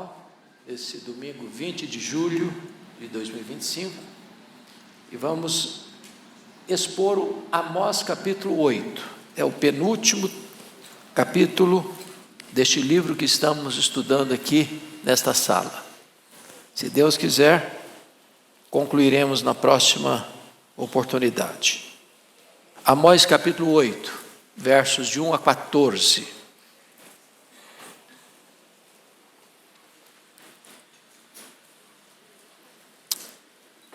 devocional, esse domingo 20 de julho de 2025, e vamos expor o Amós capítulo 8, é o penúltimo capítulo deste livro que estamos estudando aqui nesta sala. Se Deus quiser, concluiremos na próxima oportunidade. Amós capítulo 8, versos de 1 a 14.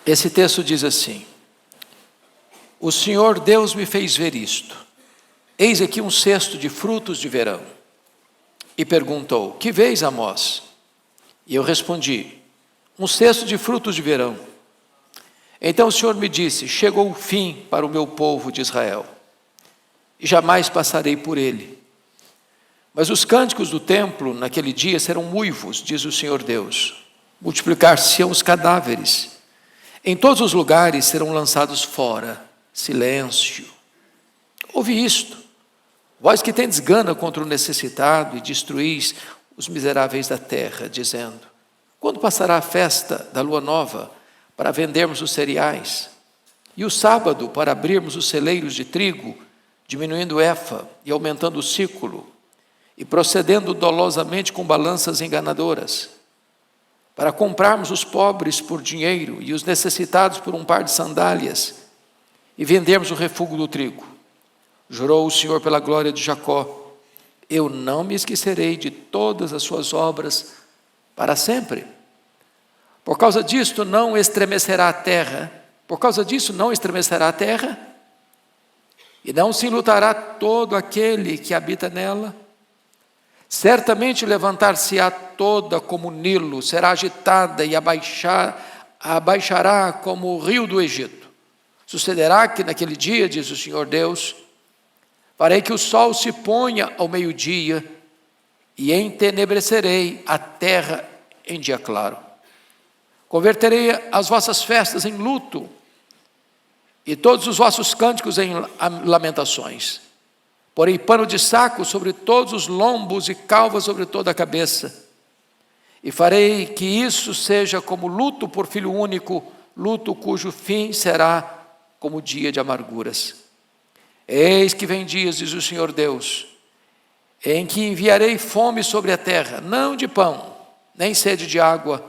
Esse texto diz assim: O Senhor Deus me fez ver isto. Eis aqui um cesto de frutos de verão. E perguntou: Que vês, Amós? E eu respondi: Um cesto de frutos de verão. Então o Senhor me disse: Chegou o fim para o meu povo de Israel, e jamais passarei por ele. Mas os cânticos do templo naquele dia serão uivos, diz o Senhor Deus. Multiplicar-se-ão os cadáveres. Em todos os lugares serão lançados fora. Silêncio. Ouve isto, vós que tendes gana contra o necessitado e destruís os miseráveis da terra, dizendo: Quando passará a festa da lua nova para vendermos os cereais, e o sábado para abrirmos os celeiros de trigo, diminuindo o efa e aumentando o ciclo, e procedendo dolosamente com balanças enganadoras, para comprarmos os pobres por dinheiro e os necessitados por um par de sandálias, e vendermos o refúgio do trigo. Jurou o Senhor pela glória de Jacó: Eu não me esquecerei de todas as suas obras para sempre. Por causa disto não estremecerá a terra, por causa disso não estremecerá a terra, e não se enlutará todo aquele que habita nela. Certamente levantar-se-á toda como o Nilo, será agitada e abaixará como o rio do Egito. Sucederá que naquele dia, diz o Senhor Deus, farei que o sol se ponha ao meio-dia e entenebrecerei a terra em dia claro. Converterei as vossas festas em luto e todos os vossos cânticos em lamentações. Porei pano de saco sobre todos os lombos e calvas sobre toda a cabeça. E farei que isso seja como luto por filho único, luto cujo fim será como dia de amarguras. Eis que vem dias, diz o Senhor Deus, em que enviarei fome sobre a terra, não de pão, nem sede de água,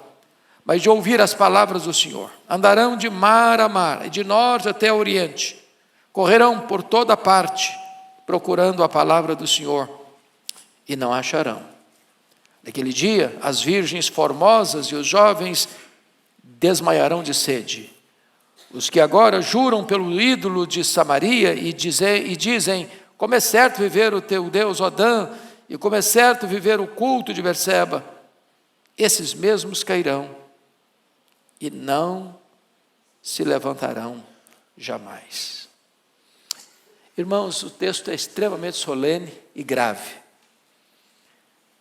mas de ouvir as palavras do Senhor. Andarão de mar a mar, e de norte até o oriente, correrão por toda parte, procurando a palavra do Senhor, e não acharão. Naquele dia, as virgens formosas e os jovens desmaiarão de sede. Os que agora juram pelo ídolo de Samaria e dizem: Como é certo viver o teu Deus, Odã, e como é certo viver o culto de Berseba, esses mesmos cairão e não se levantarão jamais. Irmãos, o texto é extremamente solene e grave.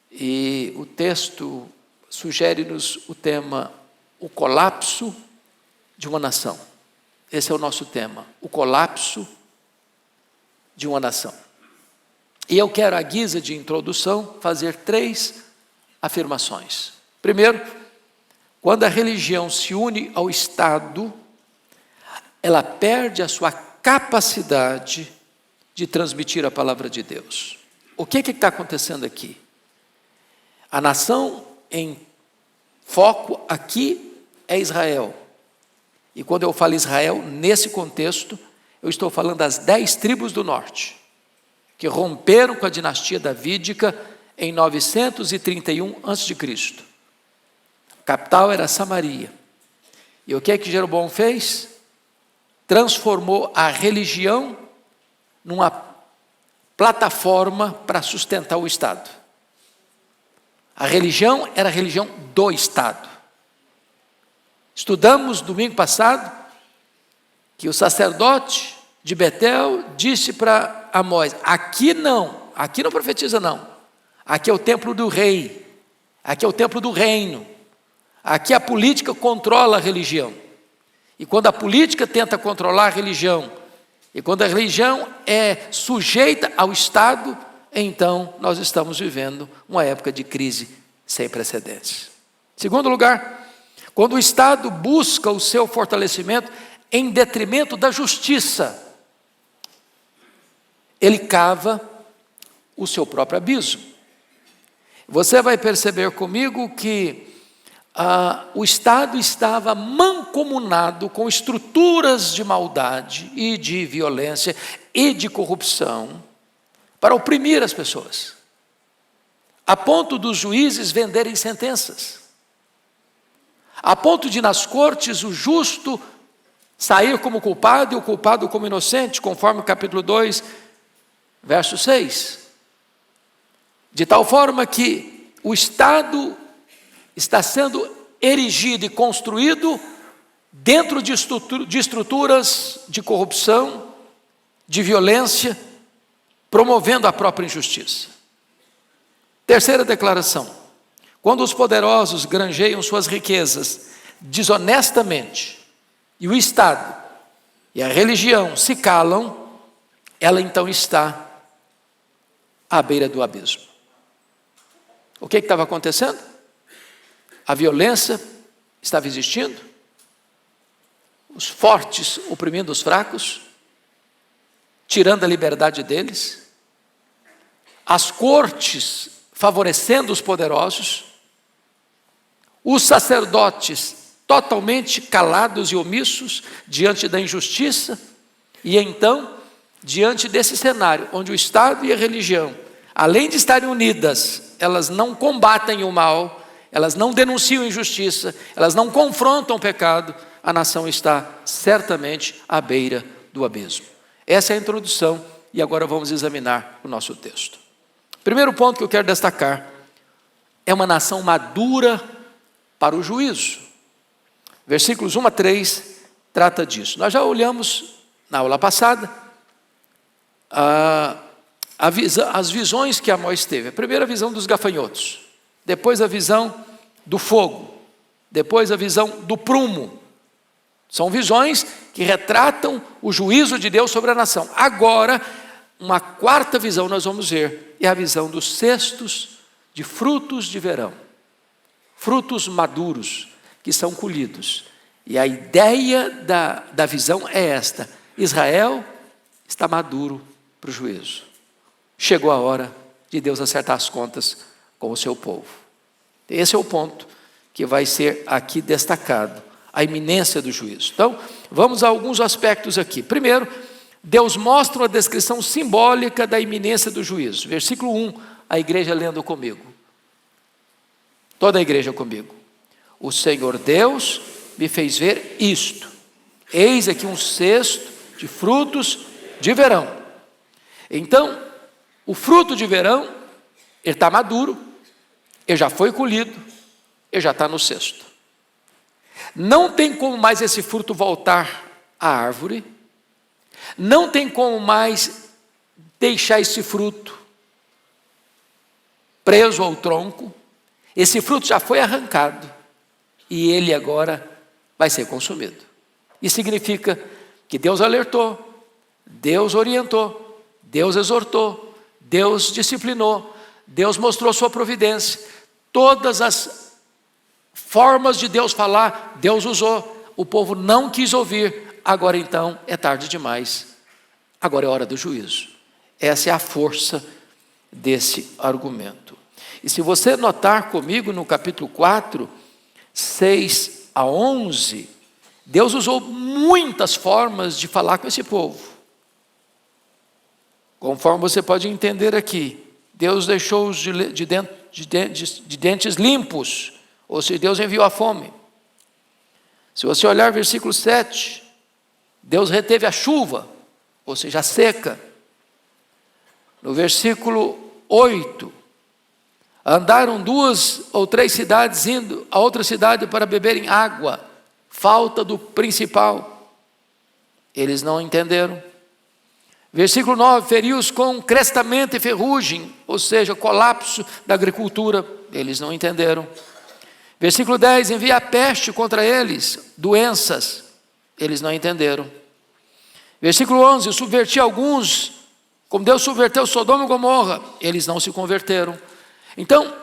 E o texto sugere-nos o tema: o colapso de uma nação. Esse é o nosso tema, o colapso de uma nação. E eu quero, à guisa de introdução, fazer 3 afirmações. Primeiro, quando a religião se une ao Estado, ela perde a sua capacidade de transmitir a palavra de Deus. O que está acontecendo aqui? A nação em foco aqui é Israel. E quando eu falo Israel, nesse contexto, eu estou falando das 10 tribos do norte, que romperam com a dinastia davídica em 931 a.C. A capital era Samaria. E o que é que Jeroboão fez? Transformou a religião numa plataforma para sustentar o Estado. A religião era a religião do Estado. Estudamos domingo passado que o sacerdote de Betel disse para Amós: aqui não profetiza não. Aqui é o templo do rei, aqui é o templo do reino. Aqui a política controla a religião. E quando a política tenta controlar a religião, e quando a religião é sujeita ao Estado, então nós estamos vivendo uma época de crise sem precedentes. Segundo lugar, quando o Estado busca o seu fortalecimento em detrimento da justiça, ele cava o seu próprio abismo. Você vai perceber comigo que o Estado estava mancomunado com estruturas de maldade e de violência e de corrupção para oprimir as pessoas, a ponto dos juízes venderem sentenças, a ponto de nas cortes o justo sair como culpado e o culpado como inocente, conforme o capítulo 2, verso 6. De tal forma que o Estado está sendo erigido e construído dentro de estruturas de corrupção, de violência, promovendo a própria injustiça. Terceira declaração: quando os poderosos granjeiam suas riquezas desonestamente, e o Estado e a religião se calam, ela então está à beira do abismo. O que estava acontecendo? A violência estava existindo, os fortes oprimindo os fracos, tirando a liberdade deles, as cortes favorecendo os poderosos, os sacerdotes totalmente calados e omissos diante da injustiça, e então, diante desse cenário, onde o Estado e a religião, além de estarem unidas, elas não combatem o mal, elas não denunciam a injustiça, elas não confrontam o pecado, a nação está certamente à beira do abismo. Essa é a introdução, e agora vamos examinar o nosso texto. Primeiro ponto que eu quero destacar é uma nação madura para o juízo. Versículos 1 a 3 trata disso. Nós já olhamos na aula passada as visões que Amós teve. A primeira visão dos gafanhotos, depois a visão do fogo, depois a visão do prumo. São visões que retratam o juízo de Deus sobre a nação. Agora, uma quarta visão nós vamos ver, é a visão dos cestos de frutos de verão. Frutos maduros que são colhidos. E a ideia da visão é esta: Israel está maduro para o juízo. Chegou a hora de Deus acertar as contas com o seu povo. Esse é o ponto que vai ser aqui destacado, a iminência do juízo. Então, vamos a alguns aspectos aqui. Primeiro, Deus mostra uma descrição simbólica da iminência do juízo. Versículo 1, a igreja lendo comigo. Toda a igreja comigo. O Senhor Deus me fez ver isto. Eis aqui um cesto de frutos de verão. Então, o fruto de verão, ele está maduro, ele já foi colhido, ele já está no cesto. Não tem como mais esse fruto voltar à árvore, não tem como mais deixar esse fruto preso ao tronco. Esse fruto já foi arrancado e ele agora vai ser consumido. Isso significa que Deus alertou, Deus orientou, Deus exortou, Deus disciplinou, Deus mostrou sua providência. Todas as formas de Deus falar, Deus usou. O povo não quis ouvir. Agora então é tarde demais. Agora é hora do juízo. Essa é a força desse argumento. E se você notar comigo no capítulo 4, 6 a 11, Deus usou muitas formas de falar com esse povo. Conforme você pode entender aqui, Deus deixou-os de dentes limpos, ou seja, Deus enviou a fome. Se você olhar versículo 7, Deus reteve a chuva, ou seja, a seca. No versículo 8, andaram 2 ou 3 cidades indo a outra cidade para beberem água, falta do principal. Eles não entenderam. Versículo 9, feriu-os com crestamento e ferrugem, ou seja, colapso da agricultura. Eles não entenderam. Versículo 10, envia a peste contra eles, doenças. Eles não entenderam. Versículo 11, subverti alguns, como Deus subverteu Sodoma e Gomorra. Eles não se converteram. Então,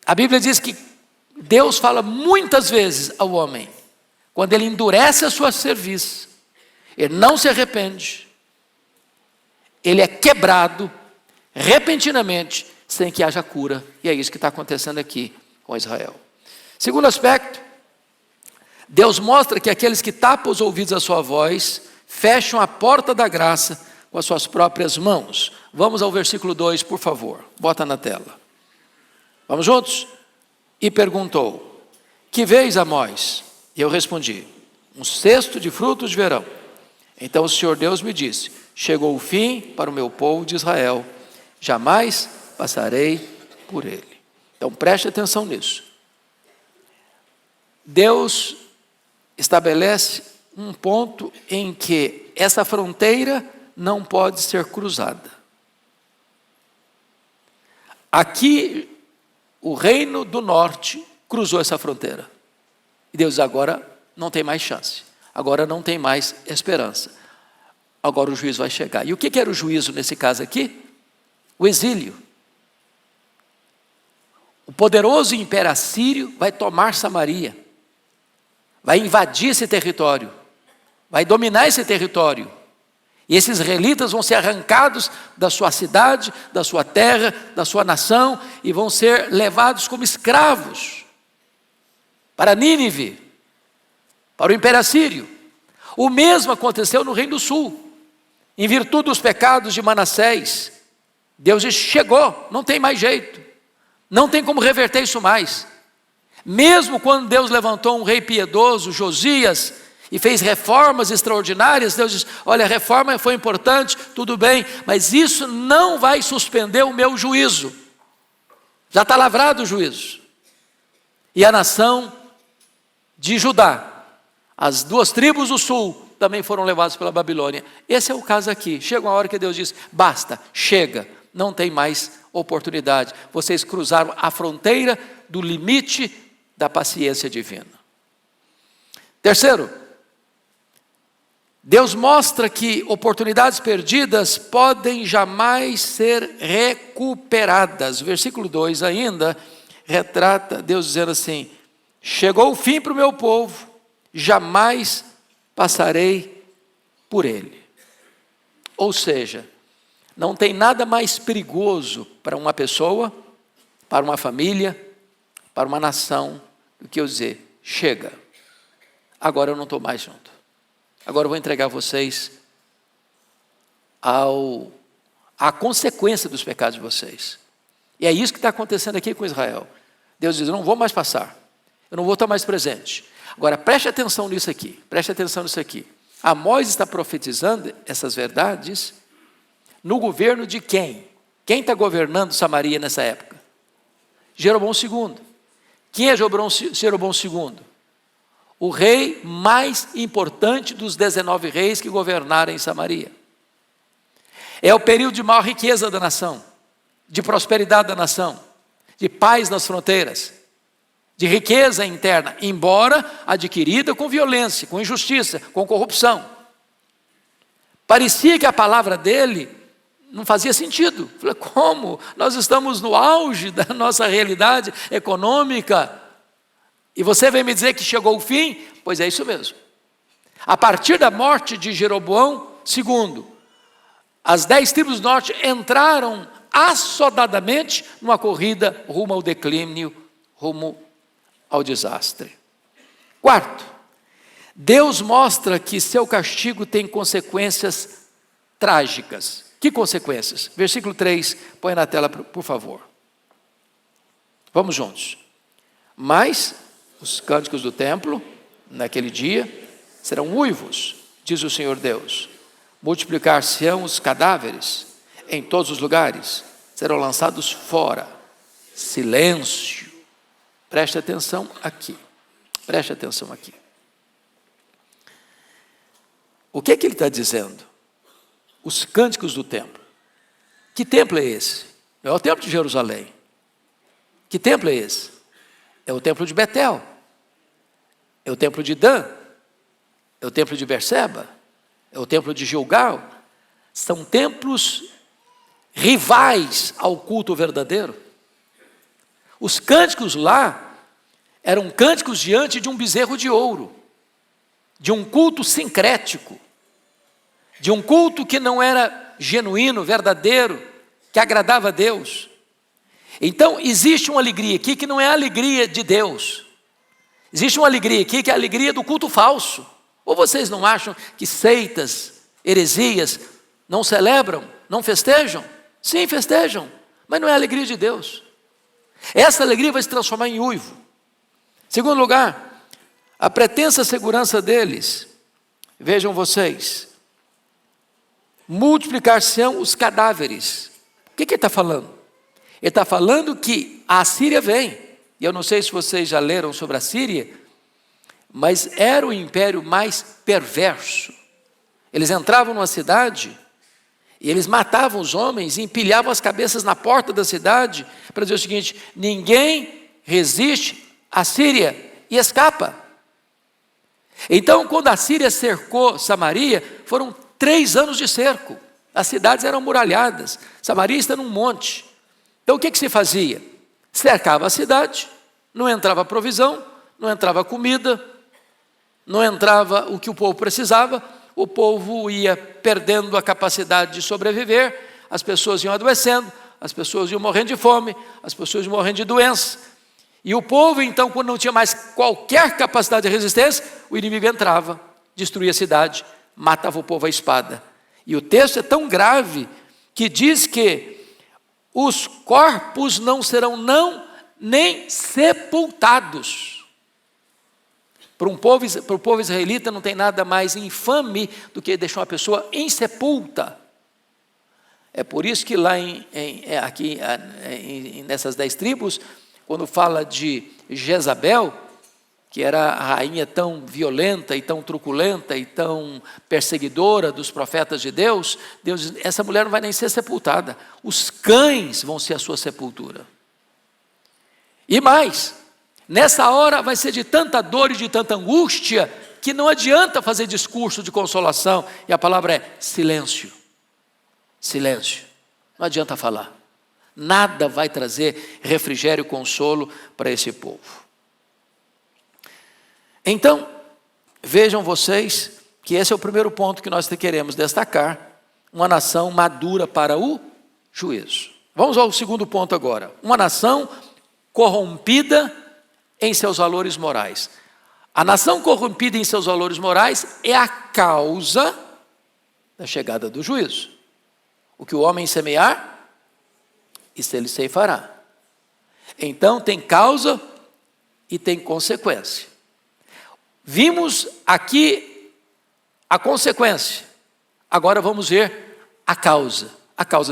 A Bíblia diz que Deus fala muitas vezes ao homem, quando ele endurece a sua cerviz, ele não se arrepende, ele é quebrado repentinamente, sem que haja cura. E é isso que está acontecendo aqui com Israel. Segundo aspecto, Deus mostra que aqueles que tapam os ouvidos à sua voz, fecham a porta da graça com as suas próprias mãos. Vamos ao versículo 2, por favor. Bota na tela. Vamos juntos? E perguntou: que vês, Amós? E eu respondi: um cesto de frutos de verão. Então o Senhor Deus me disse: chegou o fim para o meu povo de Israel, jamais passarei por ele. Então preste atenção nisso. Deus estabelece um ponto em que essa fronteira não pode ser cruzada. Aqui, o reino do norte cruzou essa fronteira. E Deus diz: agora não tem mais chance. Agora não tem mais esperança. Agora o juízo vai chegar. E o que era o juízo nesse caso aqui? O exílio. O poderoso império assírio vai tomar Samaria. Vai invadir esse território. Vai dominar esse território. E esses israelitas vão ser arrancados da sua cidade, da sua terra, da sua nação, e vão ser levados como escravos para Nínive, para o Império Assírio. O mesmo aconteceu no Reino do Sul, em virtude dos pecados de Manassés. Deus disse: chegou, não tem mais jeito, não tem como reverter isso mais. Mesmo quando Deus levantou um rei piedoso, Josias, e fez reformas extraordinárias, Deus diz: olha, a reforma foi importante, tudo bem, mas isso não vai suspender o meu juízo. Já está lavrado o juízo. E a nação de Judá, as 2 tribos do sul, também foram levadas pela Babilônia. Esse é o caso aqui. Chega uma hora que Deus diz: basta, chega, não tem mais oportunidade. Vocês cruzaram a fronteira do limite da paciência divina. Terceiro, Deus mostra que oportunidades perdidas podem jamais ser recuperadas. O versículo 2 ainda retrata Deus dizendo assim: chegou o fim para o meu povo, jamais passarei por ele. Ou seja, não tem nada mais perigoso para uma pessoa, para uma família, para uma nação, do que eu dizer: chega, agora eu não estou mais junto. Agora eu vou entregar vocês à consequência dos pecados de vocês. E é isso que está acontecendo aqui com Israel. Deus diz: eu não vou mais passar, eu não vou estar mais presente. Agora preste atenção nisso aqui, preste atenção nisso aqui. Amós está profetizando essas verdades no governo de quem? Quem está governando Samaria nessa época? Jeroboão II. Quem é Jeroboão II? O rei mais importante dos 19 reis que governaram em Samaria. É o período de maior riqueza da nação, de prosperidade da nação, de paz nas fronteiras, de riqueza interna, embora adquirida com violência, com injustiça, com corrupção. Parecia que a palavra dele não fazia sentido. Falei: como? Nós estamos no auge da nossa realidade econômica, e você vem me dizer que chegou o fim? Pois é isso mesmo. A partir da morte de Jeroboão II, as 10 tribos do norte entraram assodadamente numa corrida rumo ao declínio, rumo ao desastre. Quarto, Deus mostra que seu castigo tem consequências trágicas. Que consequências? Versículo 3, põe na tela, por favor. Vamos juntos. Mas os cânticos do templo, naquele dia, serão uivos, diz o Senhor Deus. Multiplicar-se-ão os cadáveres em todos os lugares, serão lançados fora. Silêncio. Preste atenção aqui. Preste atenção aqui. O que é que ele está dizendo? Os cânticos do templo. Que templo é esse? Não é o templo de Jerusalém. Que templo é esse? É o templo de Betel. É o templo de Dan. É o templo de Berseba. É o templo de Gilgal. São templos rivais ao culto verdadeiro. Os cânticos lá eram cânticos diante de um bezerro de ouro, de um culto sincrético, de um culto que não era genuíno, verdadeiro, que agradava a Deus. Então, existe uma alegria aqui que não é a alegria de Deus. Existe uma alegria aqui que é a alegria do culto falso. Ou vocês não acham que seitas, heresias, não celebram, não festejam? Sim, festejam, mas não é a alegria de Deus. Essa alegria vai se transformar em uivo. Segundo lugar, a pretensa segurança deles, vejam vocês, multiplicar-se-ão os cadáveres. O que ele está falando? Ele está falando que a Assíria vem. E eu não sei se vocês já leram sobre a Síria, mas era o império mais perverso. Eles entravam numa cidade e eles matavam os homens e empilhavam as cabeças na porta da cidade para dizer o seguinte: ninguém resiste à Síria e escapa. Então, quando a Síria cercou Samaria, foram 3 anos de cerco. As cidades eram muralhadas. Samaria está num monte. Então, o que se fazia? Cercava a cidade, não entrava provisão, não entrava comida, não entrava o que o povo precisava, o povo ia perdendo a capacidade de sobreviver, as pessoas iam adoecendo, as pessoas iam morrendo de fome, as pessoas iam morrendo de doença. E o povo, então, quando não tinha mais qualquer capacidade de resistência, o inimigo entrava, destruía a cidade, matava o povo à espada. E o texto é tão grave que diz que os corpos não serão nem sepultados. Para o povo israelita não tem nada mais infame do que deixar uma pessoa insepulta. É por isso que lá nessas 10 tribos, quando fala de Jezabel, que era a rainha tão violenta e tão truculenta e tão perseguidora dos profetas de Deus, Deus diz: essa mulher não vai nem ser sepultada, os cães vão ser a sua sepultura. E mais, nessa hora vai ser de tanta dor e de tanta angústia, que não adianta fazer discurso de consolação, e a palavra é silêncio. Silêncio, não adianta falar, nada vai trazer refrigério e consolo para esse povo. Então, vejam vocês que esse é o primeiro ponto que nós queremos destacar: uma nação madura para o juízo. Vamos ao segundo ponto agora: uma nação corrompida em seus valores morais. A nação corrompida em seus valores morais é a causa da chegada do juízo. O que o homem semear, isso ele ceifará. Então tem causa e tem consequência. Vimos aqui a consequência, agora vamos ver a causa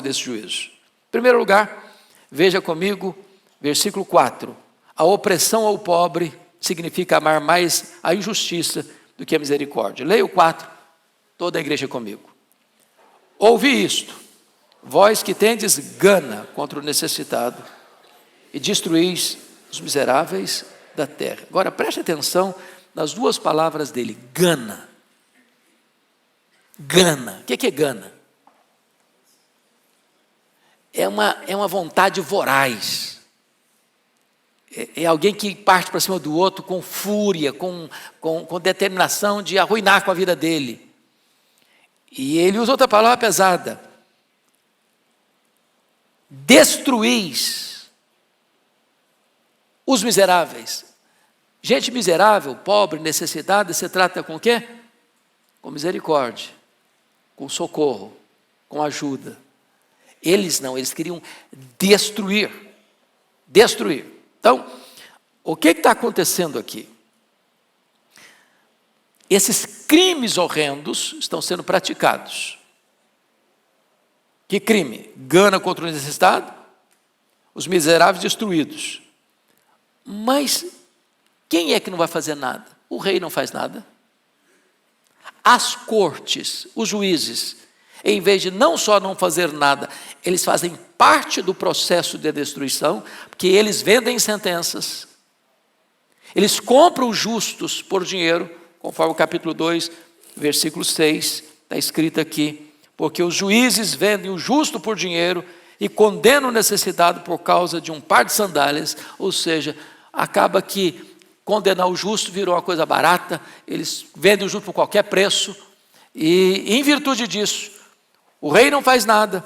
desse juízo. Em primeiro lugar, veja comigo, versículo 4. A opressão ao pobre significa amar mais a injustiça do que a misericórdia. Leia o 4, toda a igreja comigo. Ouvi isto, vós que tendes gana contra o necessitado e destruís os miseráveis da terra. Agora preste atenção nas 2 palavras dele: gana. Gana. O que é gana? É uma vontade voraz. É alguém que parte para cima do outro com fúria, com determinação de arruinar com a vida dele. E ele usa outra palavra pesada: destruís os miseráveis. Gente miserável, pobre, necessitada, se trata com o quê? Com misericórdia, com socorro, com ajuda. Eles não, eles queriam destruir. Então, o que está acontecendo aqui? Esses crimes horrendos estão sendo praticados. Que crime? Gana contra o necessitado, os miseráveis destruídos. Mas quem é que não vai fazer nada? O rei não faz nada. As cortes, os juízes, em vez de não só não fazer nada, eles fazem parte do processo de destruição, porque eles vendem sentenças. Eles compram os justos por dinheiro, conforme o capítulo 2, versículo 6, está escrito aqui: porque os juízes vendem o justo por dinheiro e condena o necessitado por causa de um par de sandálias, ou seja, acaba que condenar o justo virou uma coisa barata, eles vendem o justo por qualquer preço, e em virtude disso, o rei não faz nada,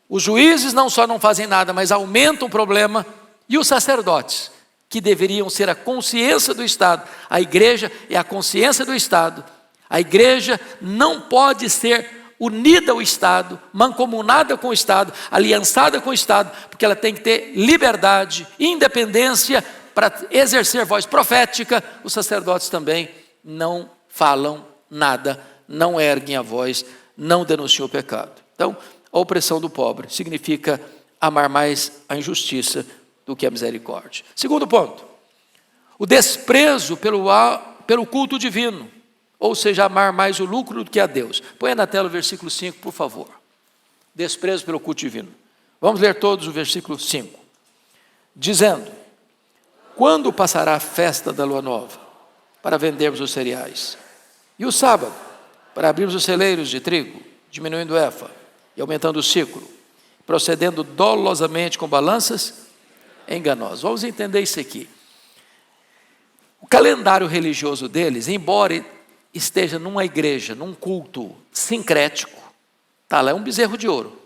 os juízes não só não fazem nada, mas aumentam o problema, e os sacerdotes, que deveriam ser a consciência do Estado, a igreja é a consciência do Estado, a igreja não pode ser unida ao Estado, mancomunada com o Estado, aliançada com o Estado, porque ela tem que ter liberdade, independência para exercer voz profética. Os sacerdotes também não falam nada, não erguem a voz, não denunciam o pecado. Então, a opressão do pobre significa amar mais a injustiça do que a misericórdia. Segundo ponto, o desprezo pelo culto divino, ou seja, amar mais o lucro do que a Deus. Põe na tela o versículo 5, por favor. Desprezo pelo culto divino. Vamos ler todos o versículo 5. Dizendo: quando passará a festa da lua nova, para vendermos os cereais? E o sábado, para abrirmos os celeiros de trigo, diminuindo o efa e aumentando o ciclo, procedendo dolosamente com balanças enganosas. Vamos entender isso aqui. O calendário religioso deles, embora esteja numa igreja, num culto sincrético, está lá, é um bezerro de ouro,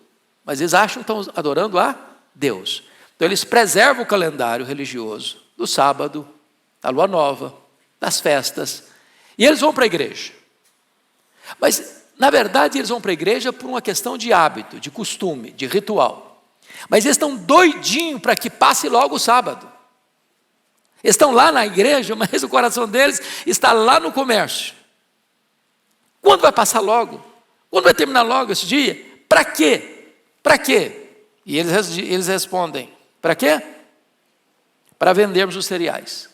mas eles acham que estão adorando a Deus. Então eles preservam o calendário religioso do sábado, da lua nova, das festas, e eles vão para a igreja. Mas, na verdade, eles vão para a igreja por uma questão de hábito, de costume, de ritual. Mas eles estão doidinhos para que passe logo o sábado. Eles estão lá na igreja, mas o coração deles está lá no comércio. Quando vai passar logo? Quando vai terminar logo esse dia? Para quê? Para quê? E eles respondem: para quê? Para vendermos os cereais.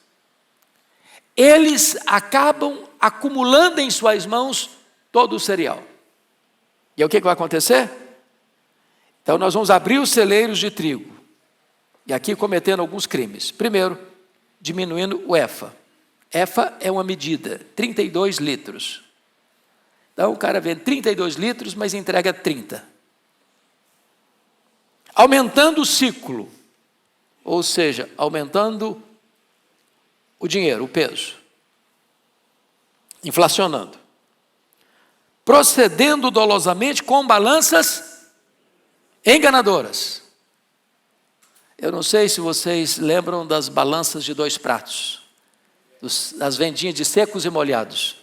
Eles acabam acumulando em suas mãos todo o cereal. E aí o que vai acontecer? Então nós vamos abrir os celeiros de trigo. E aqui cometendo alguns crimes. Primeiro, diminuindo o efa. Efa é uma medida, 32 litros. Então o cara vende 32 litros, mas entrega 30. Aumentando o ciclo, ou seja, aumentando o dinheiro, o peso. Inflacionando. Procedendo dolosamente com balanças enganadoras. Eu não sei se vocês lembram das balanças de 2 pratos, das vendinhas de secos e molhados.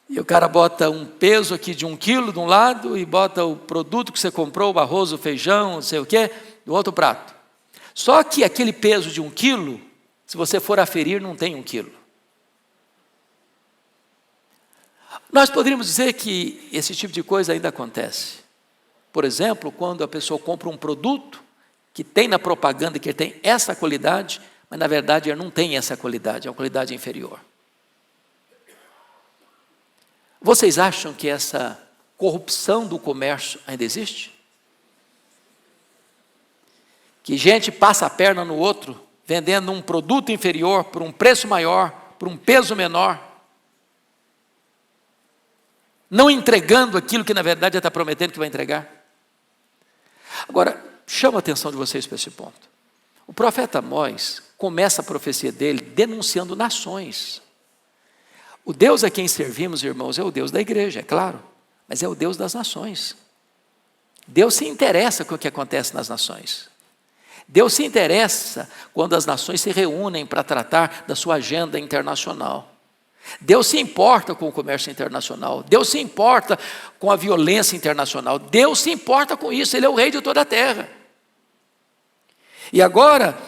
E o cara bota um peso aqui de 1 quilo de um lado e bota o produto que você comprou, o arroz, o feijão, não sei o quê, do outro prato. Só que aquele peso de 1 quilo, se você for aferir, não tem 1 quilo. Nós poderíamos dizer que esse tipo de coisa ainda acontece. Por exemplo, quando a pessoa compra um produto que tem na propaganda que ele tem essa qualidade, mas na verdade ele não tem essa qualidade, é uma qualidade inferior. Vocês acham que essa corrupção do comércio ainda existe? Que gente passa a perna no outro, vendendo um produto inferior por um preço maior, por um peso menor, não entregando aquilo que na verdade está prometendo que vai entregar. Agora, chamo a atenção de vocês para esse ponto. O profeta Amós começa a profecia dele denunciando nações. O Deus a quem servimos, irmãos, é o Deus da igreja, é claro, mas é o Deus das nações. Deus se interessa com o que acontece nas nações. Deus se interessa quando as nações se reúnem para tratar da sua agenda internacional. Deus se importa com o comércio internacional. Deus se importa com a violência internacional. Deus se importa com isso. Ele é o rei de toda a terra. E agora,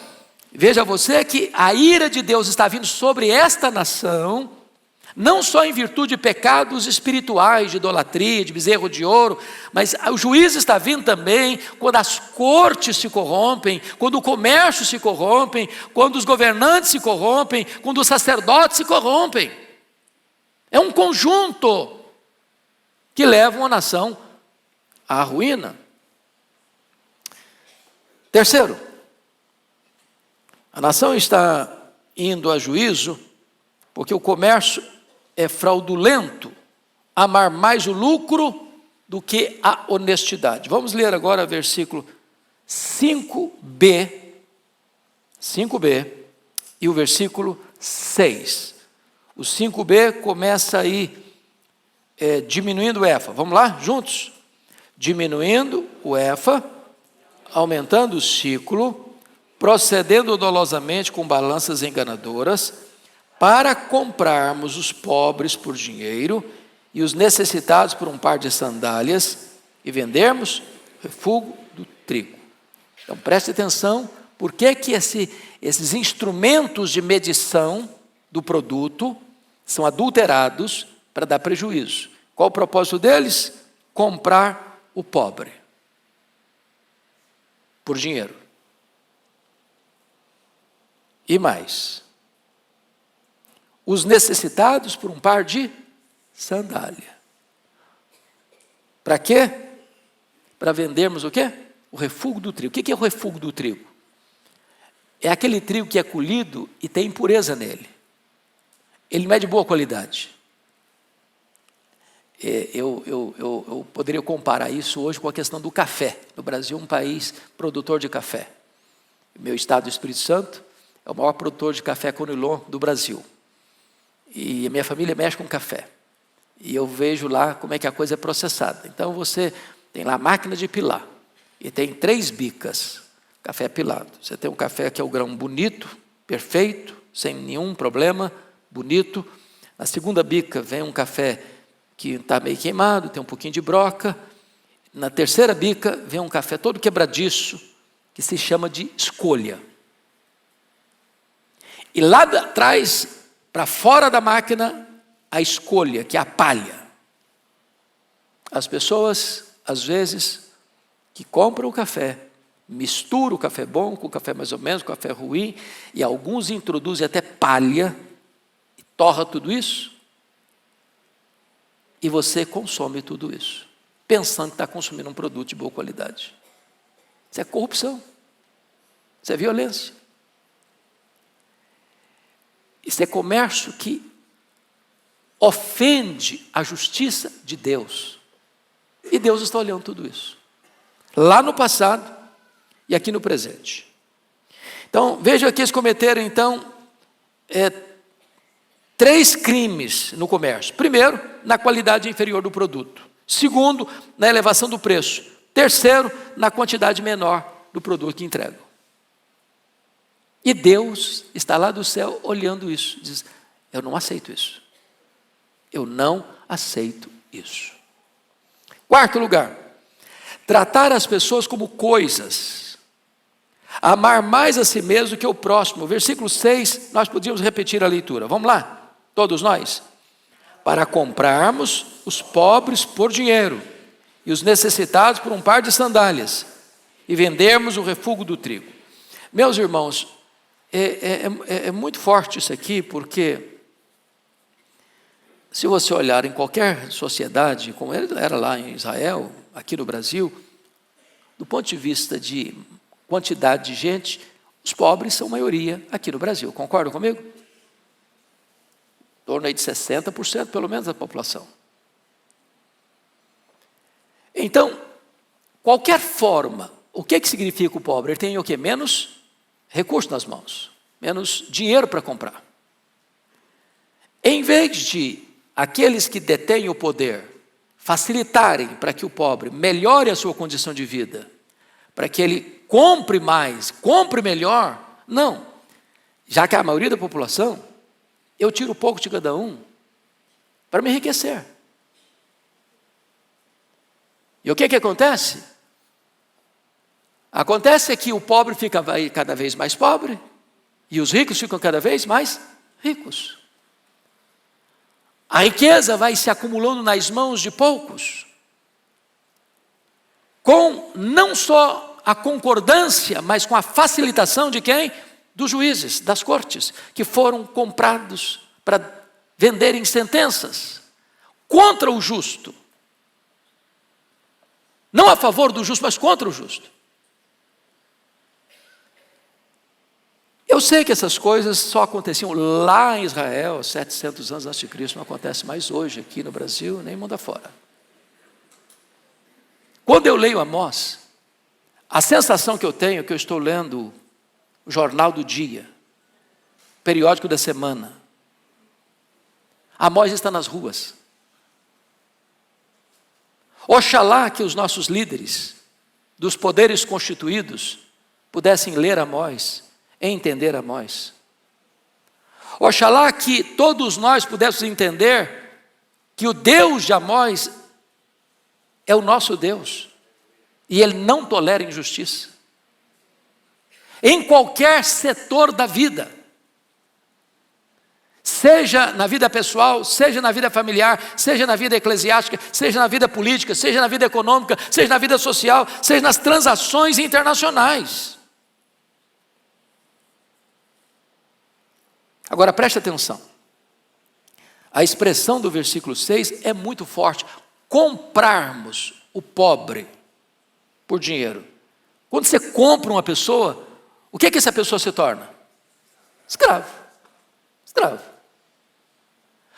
veja você que a ira de Deus está vindo sobre esta nação, não só em virtude de pecados espirituais, de idolatria, de bezerro de ouro, mas o juízo está vindo também quando as cortes se corrompem, quando o comércio se corrompe, quando os governantes se corrompem, quando os sacerdotes se corrompem. É um conjunto que leva uma nação à ruína. Terceiro, a nação está indo a juízo porque o comércio é fraudulento, amar mais o lucro do que a honestidade. Vamos ler agora o versículo 5b e o versículo 6. O 5b começa aí diminuindo o efa. Vamos lá, juntos? Diminuindo o efa, aumentando o ciclo, procedendo dolosamente com balanças enganadoras, para comprarmos os pobres por dinheiro e os necessitados por um par de sandálias e vendermos o refúgio do trigo. Então preste atenção, por que esses instrumentos de medição do produto são adulterados para dar prejuízo. Qual o propósito deles? Comprar o pobre por dinheiro. E mais, os necessitados por um par de sandália. Para quê? Para vendermos o quê? O refúgio do trigo. O que é o refúgio do trigo? É aquele trigo que é colhido e tem impureza nele. Ele não é de boa qualidade. Eu poderia comparar isso hoje com a questão do café. No Brasil é um país produtor de café. O meu estado do Espírito Santo é o maior produtor de café Conilon do Brasil. E a minha família mexe com café. E eu vejo lá como é que a coisa é processada. Então você tem lá a máquina de pilar. E tem 3 bicas, café pilado. Você tem um café que é o grão bonito, perfeito, sem nenhum problema, bonito. Na segunda bica vem um café que está meio queimado, tem um pouquinho de broca. Na terceira bica vem um café todo quebradiço, que se chama de escolha. E lá atrás, para fora da máquina, a escolha, que é a palha. As pessoas, às vezes, que compram o café, misturam o café bom com o café mais ou menos, com o café ruim, e alguns introduzem até palha, e torra tudo isso, e você consome tudo isso, pensando que está consumindo um produto de boa qualidade. Isso é corrupção, isso é violência. Isso é comércio que ofende a justiça de Deus. E Deus está olhando tudo isso. Lá no passado e aqui no presente. Então, veja que eles cometeram, então, 3 crimes no comércio. Primeiro, na qualidade inferior do produto. Segundo, na elevação do preço. Terceiro, na quantidade menor do produto que entregam. E Deus está lá do céu olhando isso. Diz, eu não aceito isso. Eu não aceito isso. Quarto lugar, tratar as pessoas como coisas. Amar mais a si mesmo do que o próximo. Versículo 6, nós podíamos repetir a leitura. Vamos lá, todos nós. Para comprarmos os pobres por dinheiro e os necessitados por um par de sandálias e vendermos o refúgio do trigo. Meus irmãos, é muito forte isso aqui, porque se você olhar em qualquer sociedade, como era lá em Israel, aqui no Brasil, do ponto de vista de quantidade de gente, os pobres são maioria aqui no Brasil. Concordam comigo? Em torno aí de 60% pelo menos da população. Então, qualquer forma, o que significa o pobre? Ele tem o quê? Menos recurso nas mãos, menos dinheiro para comprar. Em vez de aqueles que detêm o poder facilitarem para que o pobre melhore a sua condição de vida, para que ele compre mais, compre melhor, não. Já que a maioria da população, eu tiro pouco de cada um para me enriquecer. E o que acontece? Acontece que o pobre fica cada vez mais pobre e os ricos ficam cada vez mais ricos. A riqueza vai se acumulando nas mãos de poucos, com não só a concordância, mas com a facilitação de quem? Dos juízes, das cortes, que foram comprados para venderem sentenças contra o justo. Não a favor do justo, mas contra o justo. Eu sei que essas coisas só aconteciam lá em Israel, 700 anos antes de Cristo, não acontece mais hoje aqui no Brasil, nem mundo afora. Quando eu leio Amós, a sensação que eu tenho é que eu estou lendo o jornal do dia, periódico da semana. Amós está nas ruas. Oxalá que os nossos líderes dos poderes constituídos pudessem ler Amós, entender Amós. Oxalá que todos nós pudéssemos entender que o Deus de Amós é o nosso Deus, e Ele não tolera injustiça, em qualquer setor da vida, seja na vida pessoal, seja na vida familiar, seja na vida eclesiástica, seja na vida política, seja na vida econômica, seja na vida social, seja nas transações internacionais. Agora preste atenção, a expressão do versículo 6 é muito forte: comprarmos o pobre por dinheiro. Quando você compra uma pessoa, o que é que essa pessoa se torna? Escravo. Escravo.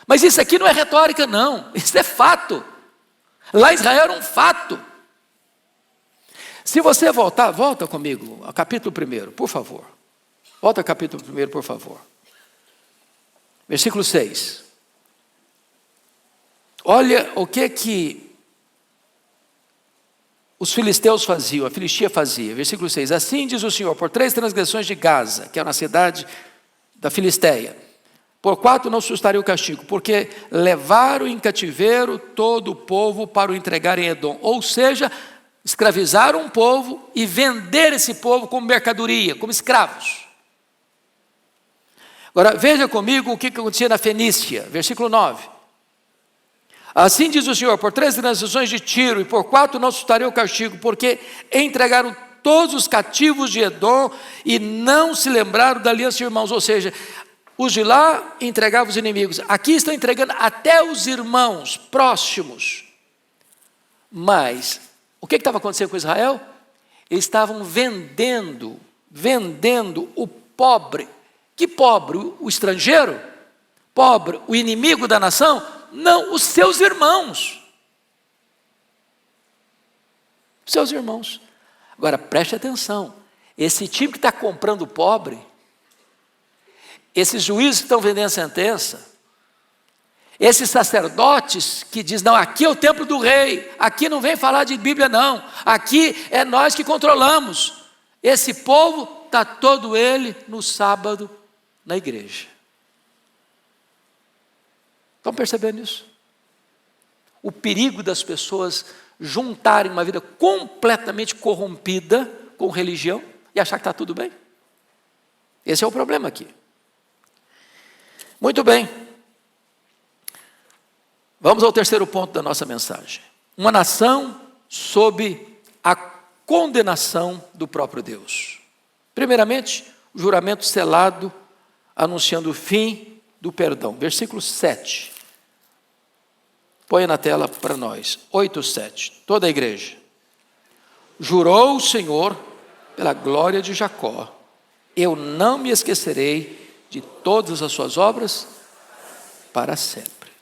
Mas isso aqui não é retórica, não, isso é fato. Lá em Israel era um fato. Se você volta comigo ao capítulo 1, por favor. Volta ao capítulo 1, por favor. Versículo 6. Olha o que os filisteus faziam, a Filistia fazia. Versículo 6. Assim diz o Senhor: por 3 transgressões de Gaza, que é uma cidade da Filisteia, por 4 não sustarei o castigo, porque levaram em cativeiro todo o povo para o entregar em Edom. Ou seja, escravizaram um povo e venderam esse povo como mercadoria, como escravos. Agora veja comigo o que acontecia na Fenícia, versículo 9. Assim diz o Senhor: por 3 transgressões de Tiro e por 4 não sustarei o castigo, porque entregaram todos os cativos de Edom e não se lembraram da aliança de irmãos. Ou seja, os de lá entregavam os inimigos, aqui estão entregando até os irmãos próximos. Mas o que estava acontecendo com Israel? Eles estavam vendendo o pobre. Que pobre? O estrangeiro? Pobre? O inimigo da nação? Não, os seus irmãos. Os seus irmãos. Agora preste atenção, esse time que está comprando o pobre, esses juízes que estão vendendo sentença, esses sacerdotes que dizem: não, aqui é o templo do rei, aqui não vem falar de Bíblia não, aqui é nós que controlamos. Esse povo está todo ele no sábado na igreja. Estão percebendo isso? O perigo das pessoas juntarem uma vida completamente corrompida com religião e achar que está tudo bem. Esse é o problema aqui. Muito bem. Vamos ao terceiro ponto da nossa mensagem. Uma nação sob a condenação do próprio Deus. Primeiramente, o juramento selado anunciando o fim do perdão. Versículo 7. Põe na tela para nós. 8:7. Toda a igreja. Jurou o Senhor pela glória de Jacó: eu não me esquecerei de todas as suas obras para sempre.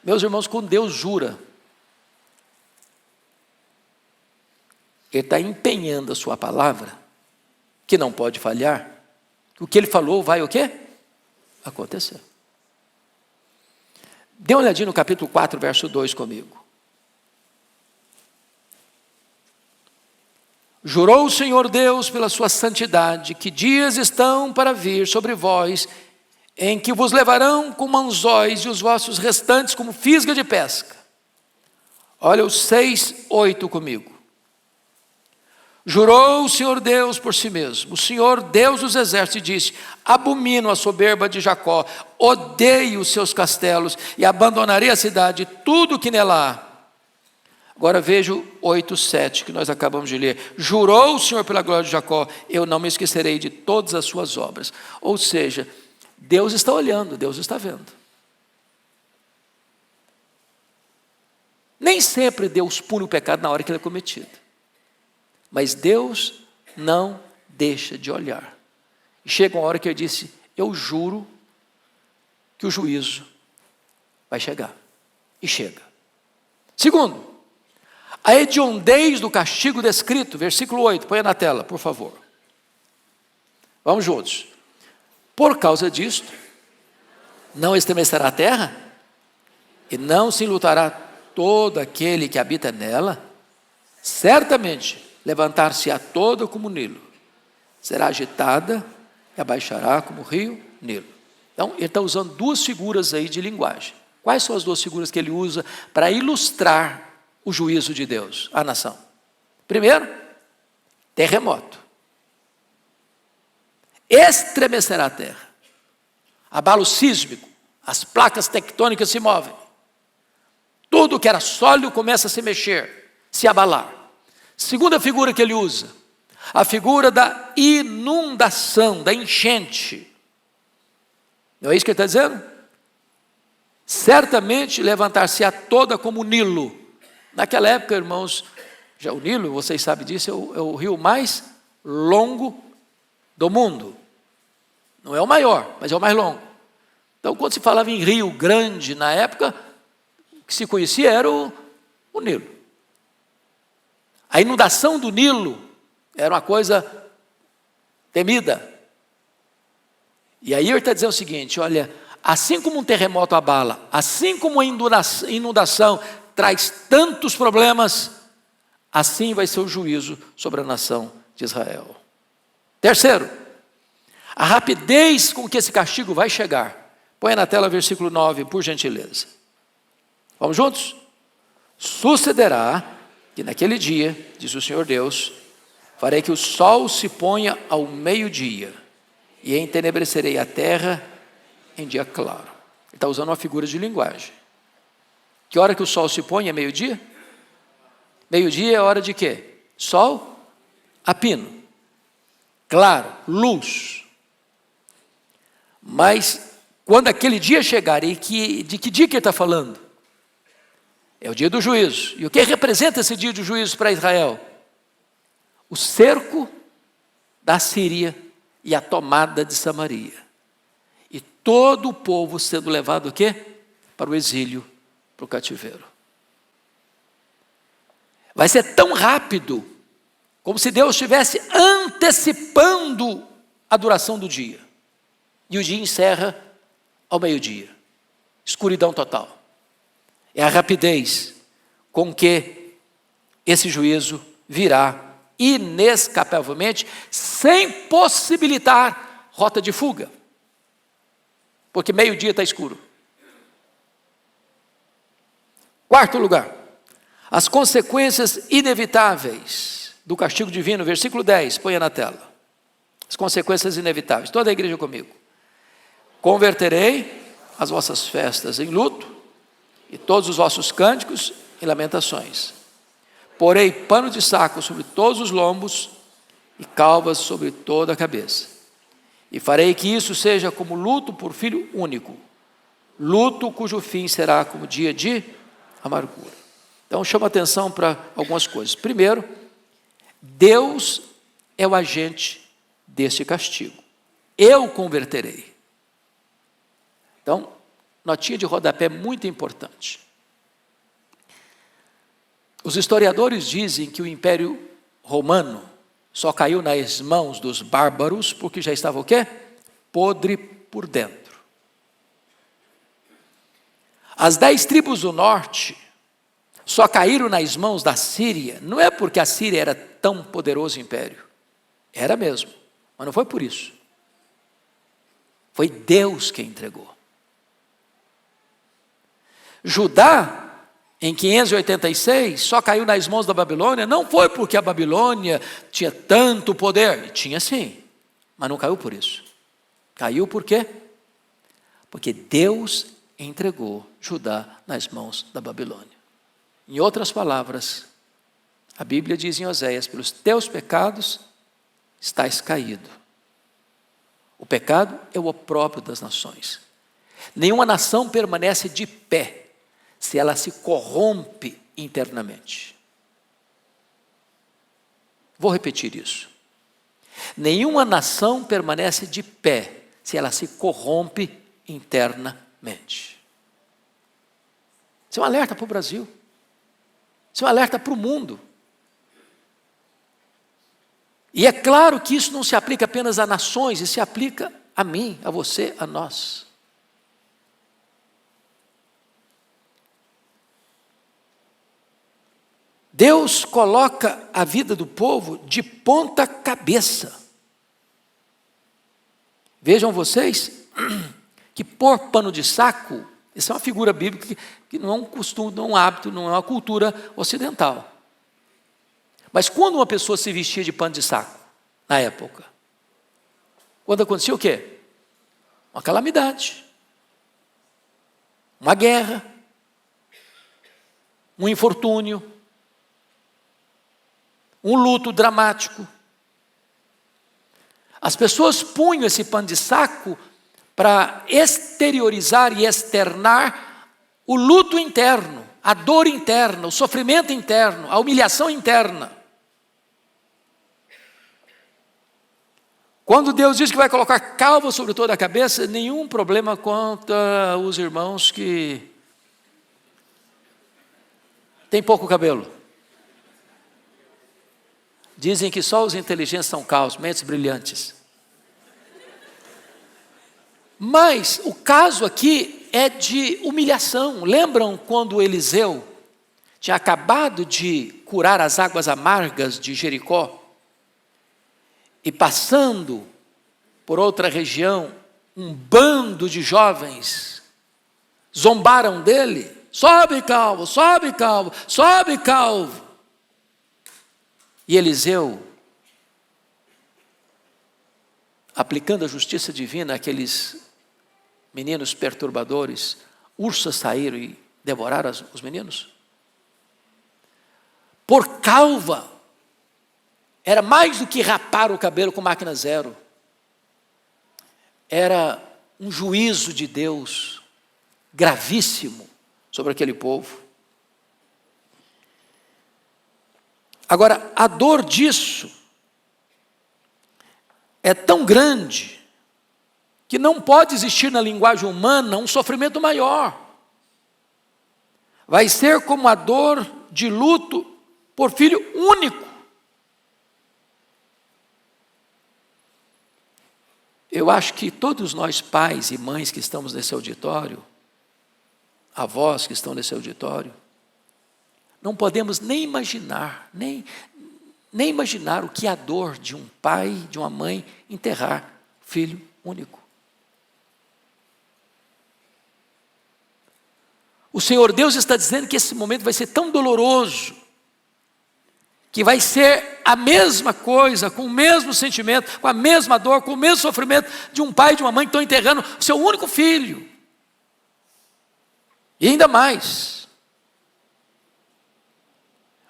Meus irmãos, quando Deus jura, Ele está empenhando a sua palavra, que não pode falhar. O que Ele falou vai o quê? Acontecer. Dê uma olhadinha no capítulo 4, verso 2 comigo. Jurou o Senhor Deus pela sua santidade, que dias estão para vir sobre vós, em que vos levarão como anzóis e os vossos restantes como fisga de pesca. Olha o 6:8 comigo. Jurou o Senhor Deus por si mesmo, o Senhor Deus dos exércitos, e disse: abomino a soberba de Jacó, odeio os seus castelos e abandonarei a cidade e tudo que nela há. Agora veja o 8:7 que nós acabamos de ler. Jurou o Senhor pela glória de Jacó: eu não me esquecerei de todas as suas obras. Ou seja, Deus está olhando, Deus está vendo. Nem sempre Deus pune o pecado na hora que ele é cometido. Mas Deus não deixa de olhar. E chega uma hora que ele disse: eu juro que o juízo vai chegar. E chega. Segundo, A hediondez do castigo descrito, versículo 8, põe na tela, por favor. Vamos juntos. Por causa disto, não estremecerá a terra, e não se enlutará todo aquele que habita nela. Certamente levantar-se-á toda como Nilo, será agitada e abaixará como o rio Nilo. Então, ele está usando duas figuras aí de linguagem. Quais são as duas figuras que ele usa para ilustrar o juízo de Deus à nação? Primeiro, terremoto. Estremecerá a terra. Abalo sísmico. As placas tectônicas se movem. Tudo que era sólido começa a se mexer, se abalar. Segunda figura que ele usa, a figura da inundação, da enchente. Não é isso que ele está dizendo? Certamente levantar-se-á toda como o Nilo. Naquela época, irmãos, já o Nilo, vocês sabem disso, é o rio mais longo do mundo. Não é o maior, mas é o mais longo. Então, quando se falava em rio grande na época, o que se conhecia era o Nilo. A inundação do Nilo era uma coisa temida. E aí ele está dizendo o seguinte, olha, assim como um terremoto abala, assim como a inundação traz tantos problemas, assim vai ser o juízo sobre a nação de Israel. Terceiro, a rapidez com que esse castigo vai chegar. Põe na tela versículo 9, por gentileza. Vamos juntos? Sucederá que naquele dia, diz o Senhor Deus, farei que o sol se ponha ao meio-dia, e entenebrecerei a terra em dia claro. Ele está usando uma figura de linguagem. Que hora que o sol se põe é meio-dia? Meio-dia é hora de quê? Sol a pino. Claro, luz. Mas quando aquele dia chegar, de que dia que ele está falando? É o dia do juízo. E o que representa esse dia do juízo para Israel? O cerco da Síria e a tomada de Samaria. E todo o povo sendo levado o quê? Para o exílio, para o cativeiro. Vai ser tão rápido, como se Deus estivesse antecipando a duração do dia. E o dia encerra ao meio-dia. Escuridão total. É a rapidez com que esse juízo virá inescapavelmente, sem possibilitar rota de fuga. Porque meio-dia está escuro. Quarto lugar, as consequências inevitáveis do castigo divino, versículo 10, ponha na tela. As consequências inevitáveis, toda a igreja comigo. Converterei as vossas festas em luto, e todos os vossos cânticos e lamentações. Porei pano de saco sobre todos os lombos e calvas sobre toda a cabeça. E farei que isso seja como luto por filho único, luto cujo fim será como dia de amargura. Então chama atenção para algumas coisas. Primeiro, Deus é o agente deste castigo. Eu converterei. Então, notinha de rodapé muito importante. Os historiadores dizem que o Império Romano só caiu nas mãos dos bárbaros porque já estava o quê? Podre por dentro. As 10 tribos do norte só caíram nas mãos da Síria, não é porque a Síria era tão poderoso império. Era mesmo, mas não foi por isso. Foi Deus quem entregou. Judá, em 586, só caiu nas mãos da Babilônia, não foi porque a Babilônia tinha tanto poder, tinha sim, mas não caiu por isso. Caiu por quê? Porque Deus entregou Judá nas mãos da Babilônia. Em outras palavras, a Bíblia diz em Oséias, pelos teus pecados estás caído. O pecado é o opróbrio das nações. Nenhuma nação permanece de pé se ela se corrompe internamente. Vou repetir isso. Nenhuma nação permanece de pé se ela se corrompe internamente. Isso é um alerta para o Brasil. Isso é um alerta para o mundo. E é claro que isso não se aplica apenas a nações, isso se aplica a mim, a você, a nós. Deus coloca a vida do povo de ponta cabeça. Vejam vocês que pôr pano de saco, isso é uma figura bíblica que não é um costume, não é um hábito, não é uma cultura ocidental. Mas quando uma pessoa se vestia de pano de saco, na época, quando acontecia o quê? Uma calamidade, uma guerra, um infortúnio, um luto dramático. As pessoas punham esse pano de saco para exteriorizar e externar o luto interno, a dor interna, o sofrimento interno, a humilhação interna. Quando Deus diz que vai colocar calva sobre toda a cabeça, nenhum problema contra os irmãos que têm pouco cabelo. Dizem que só os inteligentes são calvos, mentes brilhantes. Mas o caso aqui é de humilhação. Lembram quando Eliseu tinha acabado de curar as águas amargas de Jericó? E passando por outra região, um bando de jovens zombaram dele. Sobe calvo, sobe calvo, sobe calvo. E Eliseu, aplicando a justiça divina àqueles meninos perturbadores, ursas saíram e devoraram os meninos. Por calva, era mais do que rapar o cabelo com máquina zero. Era um juízo de Deus gravíssimo sobre aquele povo. Agora, a dor disso é tão grande que não pode existir na linguagem humana um sofrimento maior. Vai ser como a dor de luto por filho único. Eu acho que todos nós, pais e mães que estamos nesse auditório, avós que estão nesse auditório, não podemos nem imaginar, nem imaginar o que é a dor de um pai, de uma mãe, enterrar filho único. O Senhor Deus está dizendo que esse momento vai ser tão doloroso, que vai ser a mesma coisa, com o mesmo sentimento, com a mesma dor, com o mesmo sofrimento de um pai e de uma mãe que estão enterrando o seu único filho. E ainda mais,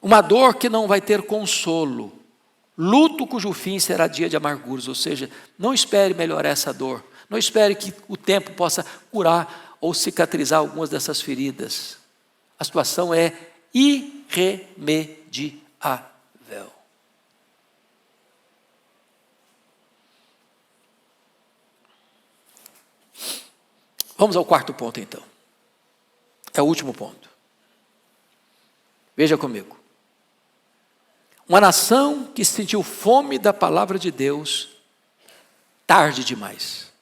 uma dor que não vai ter consolo, luto cujo fim será dia de amarguras, ou seja, não espere melhorar essa dor, não espere que o tempo possa curar ou cicatrizar algumas dessas feridas. A situação é irremediável. Vamos ao quarto ponto então. É o último ponto. Veja comigo. Uma nação que sentiu fome da palavra de Deus, tarde demais.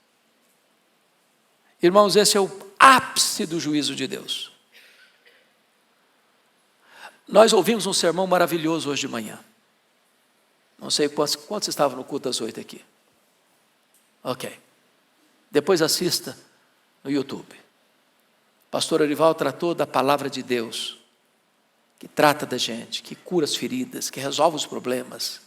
Irmãos, esse é o ápice do juízo de Deus. Nós ouvimos um sermão maravilhoso hoje de manhã. Não sei quantos estavam no culto das 8 aqui. Ok. Depois assista no YouTube. Pastor Arival tratou da palavra de Deus, que trata da gente, que cura as feridas, que resolve os problemas,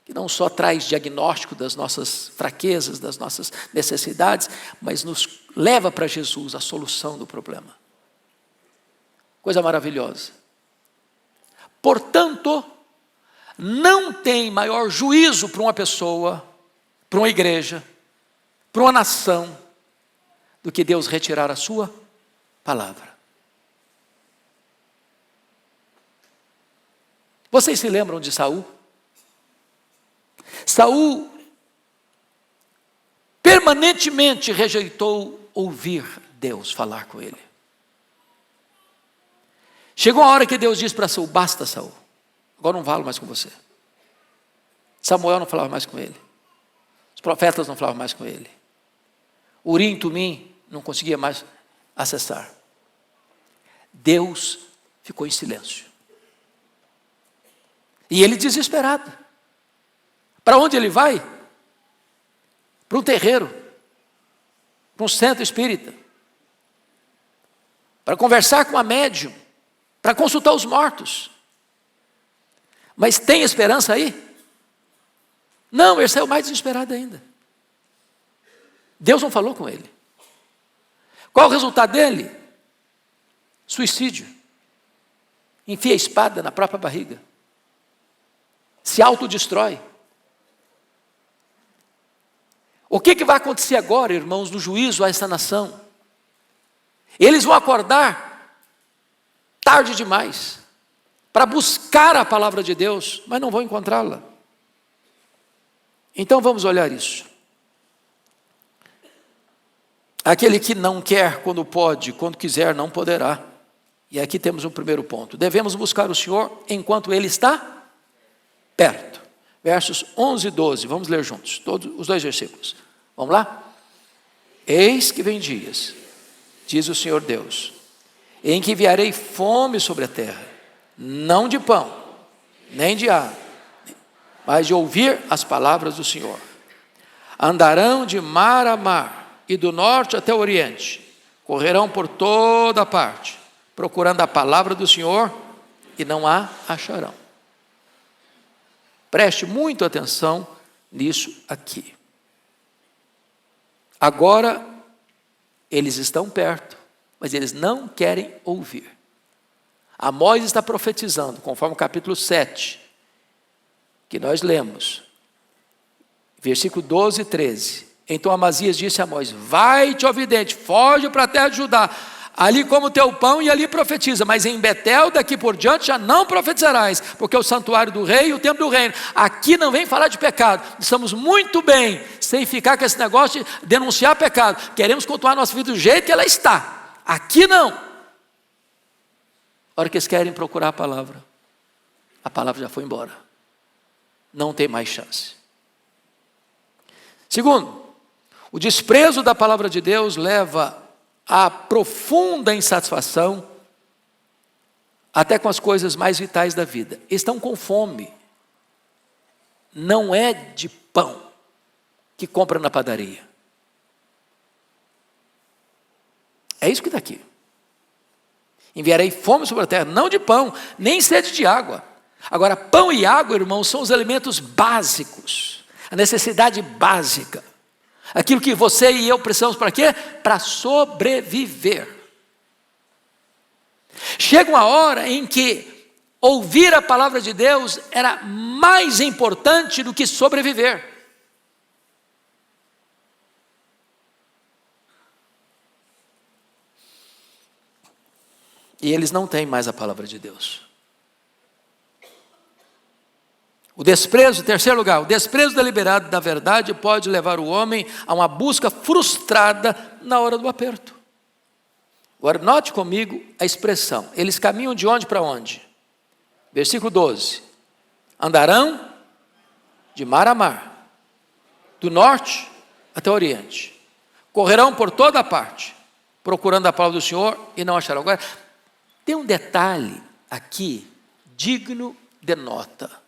que não só traz diagnóstico das nossas fraquezas, das nossas necessidades, mas nos leva para Jesus, a solução do problema. Coisa maravilhosa. Portanto, não tem maior juízo para uma pessoa, para uma igreja, para uma nação, do que Deus retirar a sua palavra. Vocês se lembram de Saul? Saul permanentemente rejeitou ouvir Deus falar com ele. Chegou a hora que Deus disse para Saul: basta, Saul, agora não falo mais com você. Samuel não falava mais com ele. Os profetas não falavam mais com ele. Urim e Tumim não conseguia mais acessar. Deus ficou em silêncio. E ele desesperado. Para onde ele vai? Para um terreiro, para um centro espírita, para conversar com a médium, para consultar os mortos. Mas tem esperança aí? Não, ele saiu mais desesperado ainda. Deus não falou com ele. Qual o resultado dele? Suicídio. Enfia a espada na própria barriga. Se autodestrói. O que vai acontecer agora, irmãos, no juízo a essa nação? Eles vão acordar tarde demais para buscar a palavra de Deus, mas não vão encontrá-la. Então vamos olhar isso. Aquele que não quer quando pode, quando quiser não poderá. E aqui temos um primeiro ponto. Devemos buscar o Senhor enquanto Ele está perto. Versos 11 e 12, vamos ler juntos, todos os dois versículos. Vamos lá? Eis que vem dias, diz o Senhor Deus, em que enviarei fome sobre a terra, não de pão, nem de água, mas de ouvir as palavras do Senhor. Andarão de mar a mar, e do norte até o oriente, correrão por toda parte, procurando a palavra do Senhor, e não a acharão. Preste muita atenção nisso aqui. Agora, eles estão perto, mas eles não querem ouvir. Amós está profetizando, conforme o capítulo 7, que nós lemos, versículo 12 e 13. Então Amazias disse a Amós: vai-te, ó vidente, foge para a terra de Judá, ali como teu pão e ali profetiza, mas em Betel daqui por diante já não profetizarás, porque é o santuário do rei e o templo do reino. Aqui não vem falar de pecado, estamos muito bem, sem ficar com esse negócio de denunciar pecado, queremos continuar nossa vida do jeito que ela está, aqui não. A hora que eles querem procurar a palavra já foi embora, não tem mais chance. Segundo, o desprezo da palavra de Deus leva a profunda insatisfação até com as coisas mais vitais da vida. Estão com fome. Não é de pão que compra na padaria. É isso que está aqui. Enviarei fome sobre a terra, não de pão, nem sede de água. Agora, pão e água, irmãos, são os alimentos básicos, a necessidade básica. Aquilo que você e eu precisamos para quê? Para sobreviver. Chega uma hora em que ouvir a palavra de Deus era mais importante do que sobreviver. E eles não têm mais a palavra de Deus. O desprezo, terceiro lugar, o desprezo deliberado da verdade pode levar o homem a uma busca frustrada na hora do aperto. Agora, note comigo a expressão. Eles caminham de onde para onde? Versículo 12. Andarão de mar a mar, do norte até o oriente. Correrão por toda a parte, procurando a palavra do Senhor e não acharão. Agora, tem um detalhe aqui, digno de nota.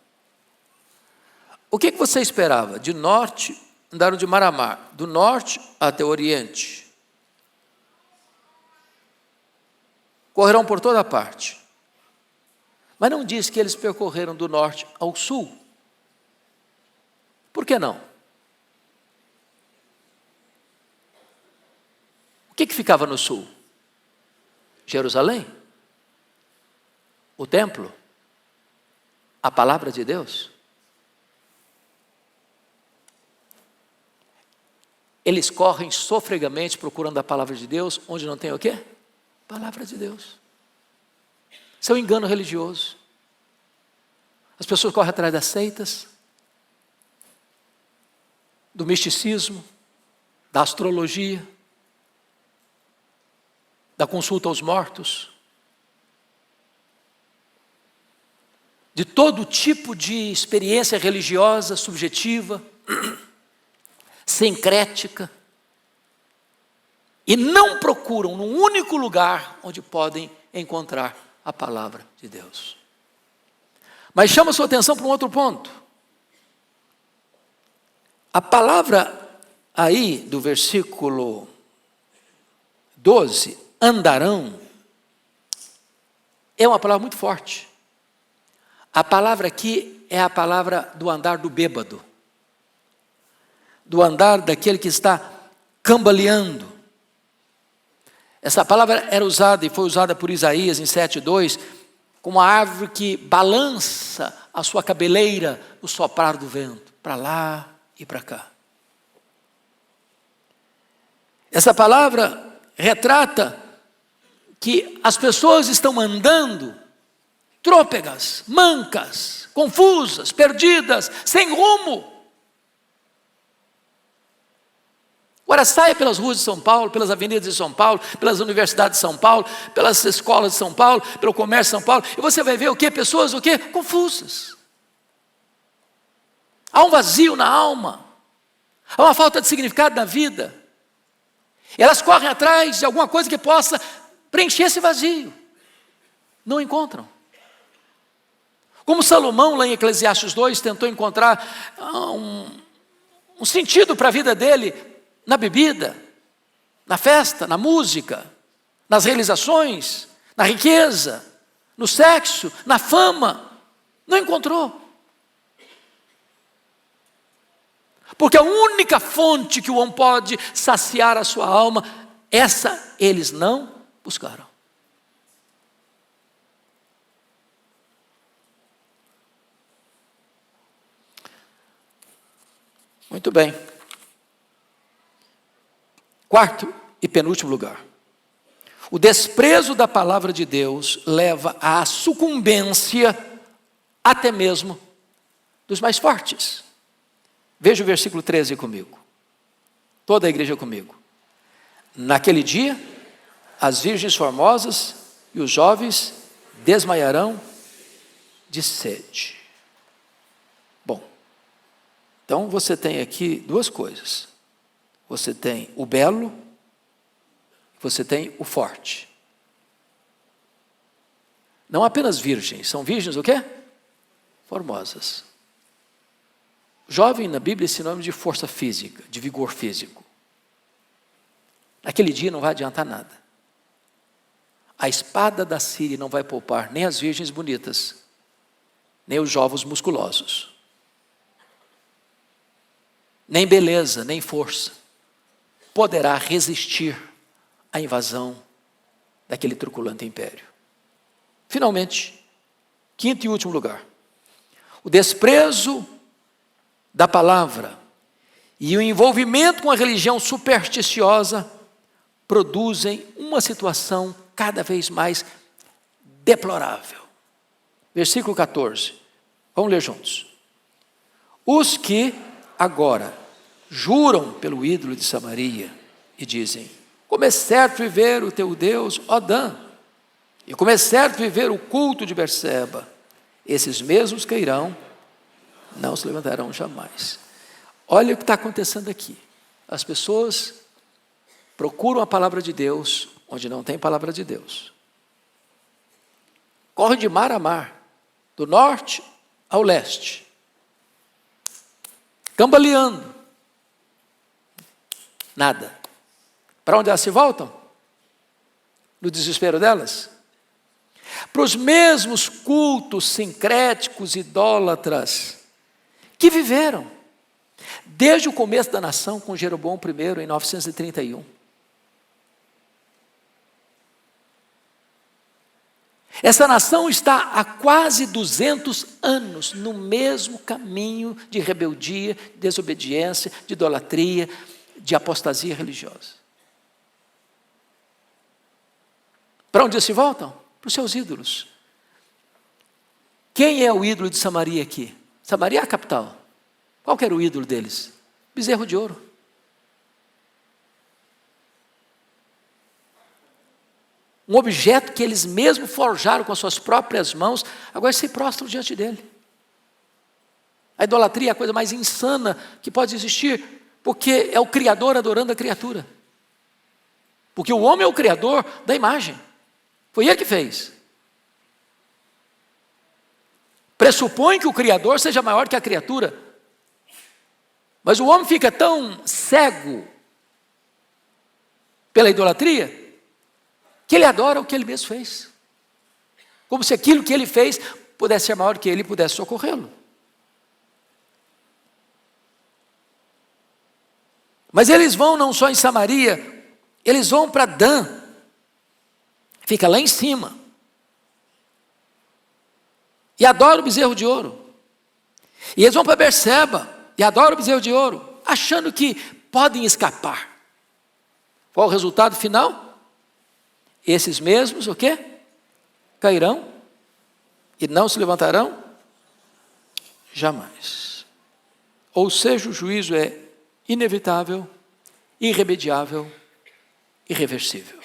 O que você esperava? De norte, andaram de mar a mar, do norte até o oriente. Correrão por toda parte. Mas não diz que eles percorreram do norte ao sul. Por que não? O que ficava no sul? Jerusalém? O templo? A palavra de Deus? Eles correm sofregamente procurando a palavra de Deus, onde não tem o quê? Palavra de Deus. Isso é um engano religioso. As pessoas correm atrás das seitas, do misticismo, da astrologia, da consulta aos mortos. de todo tipo de experiência religiosa, subjetiva, sincrética, e não procuram num único lugar onde podem encontrar a palavra de Deus. Mas chama sua atenção para um outro ponto. A palavra aí do versículo 12, andarão, é uma palavra muito forte. A palavra aqui é a palavra do andar do bêbado, do andar daquele que está cambaleando. Essa palavra era usada e foi usada por Isaías em 7:2, como uma árvore que balança a sua cabeleira no soprar do vento, para lá e para cá. Essa palavra retrata que as pessoas estão andando trôpegas, mancas, confusas, perdidas, sem rumo. Agora saia pelas ruas de São Paulo, pelas avenidas de São Paulo, pelas universidades de São Paulo, pelas escolas de São Paulo, pelo comércio de São Paulo, e você vai ver o quê? Pessoas o quê? Confusas. Há um vazio na alma, há uma falta de significado na vida. Elas correm atrás de alguma coisa que possa preencher esse vazio. Não encontram. Como Salomão, lá em Eclesiastes 2, tentou encontrar um sentido para a vida dele na bebida, na festa, na música, nas realizações, na riqueza, no sexo, na fama. Não encontrou. Porque a única fonte que o homem pode saciar a sua alma, essa eles não buscaram. Muito bem. Quarto e penúltimo lugar. O desprezo da palavra de Deus leva à sucumbência até mesmo dos mais fortes. Veja o versículo 13 comigo. Toda a igreja comigo. Naquele dia, as virgens formosas e os jovens desmaiarão de sede. Bom, então você tem aqui duas coisas. Você tem o belo, você tem o forte. Não apenas virgens, são virgens o quê? Formosas. Jovem na Bíblia é sinônimo de força física, de vigor físico. Naquele dia não vai adiantar nada. A espada da Síria não vai poupar nem as virgens bonitas, nem os jovens musculosos. Nem beleza, nem força poderá resistir à invasão daquele truculento império. Finalmente, quinto e último lugar. O desprezo da palavra e o envolvimento com a religião supersticiosa produzem uma situação cada vez mais deplorável. Versículo 14. Vamos ler juntos. Os que agora juram pelo ídolo de Samaria e dizem: como é certo viver o teu Deus, ó Dan, e como é certo viver o culto de Berseba, esses mesmos cairão, não se levantarão jamais. Olha o que está acontecendo aqui. As pessoas procuram a palavra de Deus onde não tem palavra de Deus. Correm de mar a mar, do norte ao leste, cambaleando. Nada. Para onde elas se voltam? No desespero delas? Para os mesmos cultos sincréticos, idólatras, que viveram desde o começo da nação com Jeroboão I em 931. Essa nação está há quase 200 anos no mesmo caminho de rebeldia, de desobediência, de idolatria, de apostasia religiosa. Para onde se voltam? Para os seus ídolos. Quem é o ídolo de Samaria aqui? Samaria é a capital. Qual que era o ídolo deles? Bezerro de ouro. um objeto que eles mesmos forjaram com as suas próprias mãos, agora se prostram diante dele. A idolatria é a coisa mais insana que pode existir, porque é o Criador adorando a criatura. Porque o homem é o Criador da imagem. Foi ele que fez. Pressupõe que o Criador seja maior que a criatura. Mas o homem fica tão cego pela idolatria, que ele adora o que ele mesmo fez. Como se aquilo que ele fez pudesse ser maior que ele e pudesse socorrê-lo. Mas eles vão não só em Samaria, eles vão para Dan. Fica lá em cima. E adoram o bezerro de ouro. E eles vão para Berseba e adoram o bezerro de ouro, achando que podem escapar. Qual o resultado final? Esses mesmos, o quê? Cairão e não se levantarão jamais. Ou seja, o juízo é inevitável, irremediável, irreversível.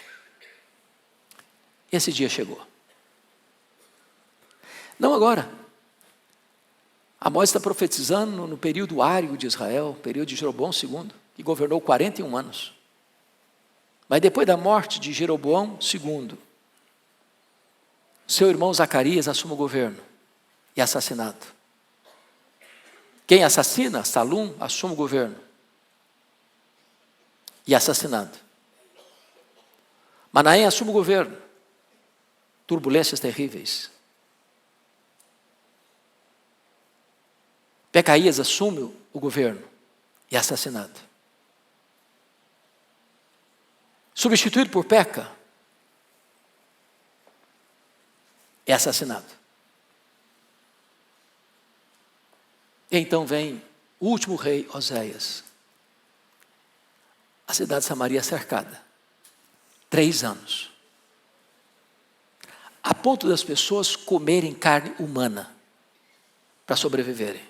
Esse dia chegou. Não agora. Amós está profetizando no período árido de Israel, período de Jeroboão II, que governou 41 anos. Mas depois da morte de Jeroboão II, seu irmão Zacarias assume o governo e é assassinado. Quem assassina? Salum assume o governo e é assassinado. Manaém assume o governo. Turbulências terríveis. Pecaías assume o governo e é assassinado. Substituído por Peca, é assassinado. E então vem o último rei, Oséias. A cidade de Samaria é cercada. 3 anos. A ponto das pessoas comerem carne humana para sobreviverem.